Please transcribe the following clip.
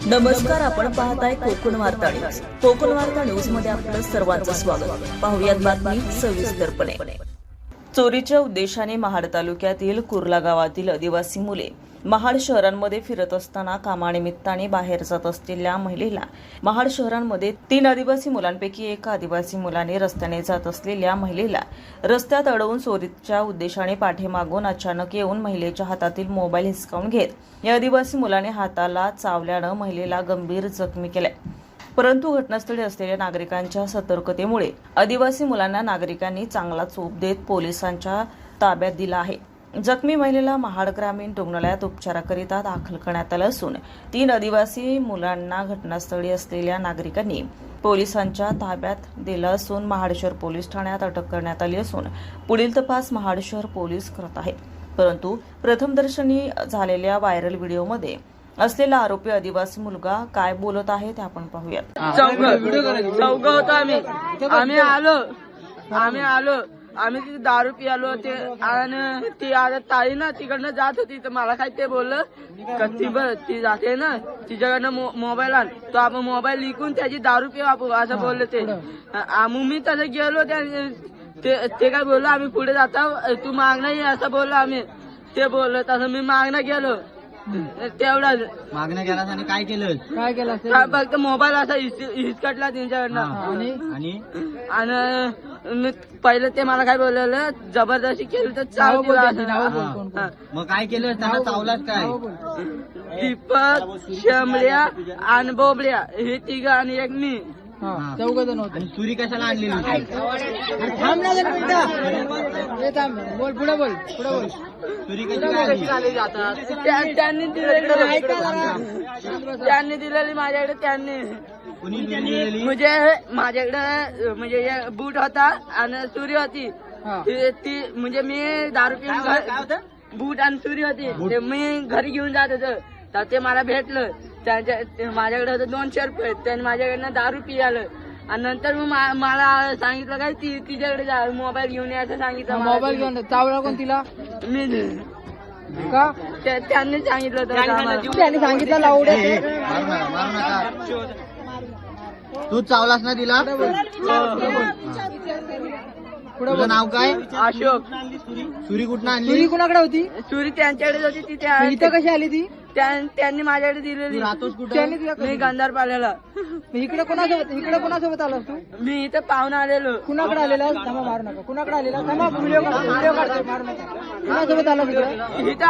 नमस्कार, आपण पाहताय कोकण वार्ता न्यूज. कोकण वार्ता न्यूज मध्ये आपलं सर्वांचं स्वागत. पाहुयात बातमी सविस्तरपणे. चोरीच्या उद्देशाने महाड तालुक्यातील कुर्ला गावातील आदिवासी मुले महाड शहरांमध्ये फिरत असताना कामानिमित्ताने बाहेर जात असलेल्या महिलेला महाड शहरांमध्ये 3 आदिवासी मुलांपैकी एका आदिवासी मुलाने रस्त्याने जात असलेल्या महिलेला रस्त्यात अडवून चोरीच्या उद्देशाने पाठीमागून अचानक येऊन महिलेच्या हातातील मोबाईल हिसकावून घेत या आदिवासी मुलाने हाताला चावल्यानं महिलेला गंभीर जखमी केले. परंतु घटनास्थळी असलेल्या नागरिकांच्या सतर्कतेमुळे आदिवासी मुलांना नागरिकांनी चांगला चोप देत पोलिसांच्या ताब्यात दिला आहे. जखमी महिलेला महाड ग्रामीण रुग्णालयात उपचाराकरिता दाखल करण्यात आलं असून 3 आदिवासी मुलांना घटनास्थळी असलेल्या नागरिकांनी पोलिसांच्या ताब्यात दिलं असून महाड शहर पोलीस ठाण्यात अटक करण्यात आली असून पुढील तपास महाड शहर पोलीस करत आहेत. परंतु प्रथमदर्शनी झालेल्या व्हायरल व्हिडिओमध्ये असलेला आरोपी आदिवासी मुलगा काय बोलत आहे ते आपण पाहूयात. चौघ होतो आम्ही आलो आम्ही तिथे दारू पियालो ते आणि ती आता ताई ना तिकडनं जात होती तर मला काय ते बोललं ती जाते ना तिच्याकडनं मोबाईल आण तो आपण मोबाईल लिकून त्याची दारू पिऊ आपण असं बोलले ते. मी तसं गेलो ते काय बोललो आम्ही पुढे जाता तू मागणं ये असं बोललो आम्ही. ते बोललो तसं मी मागणं गेलो तेवढा मागणं गेलास आणि काय केलं फक्त मोबाईल असा हिसकटला त्यांच्याकडनं आणि पहिलं ते मला काय बोललेलं जबरदस्ती केली तर चाव दिला. मग काय केलं त्यांना चावलाच काय? दीपक शेंबड्या आणि बोबड्या हे 3 आणि एक मी 4 जण होते. आणि सुरी कशाला आणलेली होती? सुरी कशी आणली? त्यांनी दिलेली माझ्याकडे त्यांनी कुणी दिलेली? म्हणजे माझ्याकडे म्हणजे बूट होता आणि सुरी होती ती म्हणजे मी दारू पिऊन बूट आणि सुरी होती ते मी घरी घेऊन जात होतो तर ते मला भेटलं. माझ्याकडे होतं 200 रुपये त्यांनी माझ्याकडनं दारू पियालं आणि नंतर मग मला सांगितलं काय तिच्याकडे मोबाईल घेऊन यायचं सांगितलं. मोबाईल घेऊन चावला कोण तिला? मी का त्यांनी सांगितलं होतं. त्यांनी सांगितलं लावड्या मारू नका. तू चावलास ना तिला? तुझं नाव काय? अशोक. सुरी कुठं आणली? सुरी कुणाकडे होती? सुरी त्यांच्याकडे होती इथं तिथे कशी आली ती? त्यांनी माझ्याकडे दिलेली. राहतोस कुठं? त्यांनी दिला मी गंधार पाल्याला. इकडे कोणासोबत आलास तू? मी इथं पाहून आलेलो. कुणाकडे आलेला? थांबा मारू नका. कुणाकडे आलेला? थांबा व्हिडिओ काढतो मारू नका. कुणासोबत आला तिकडे? इथं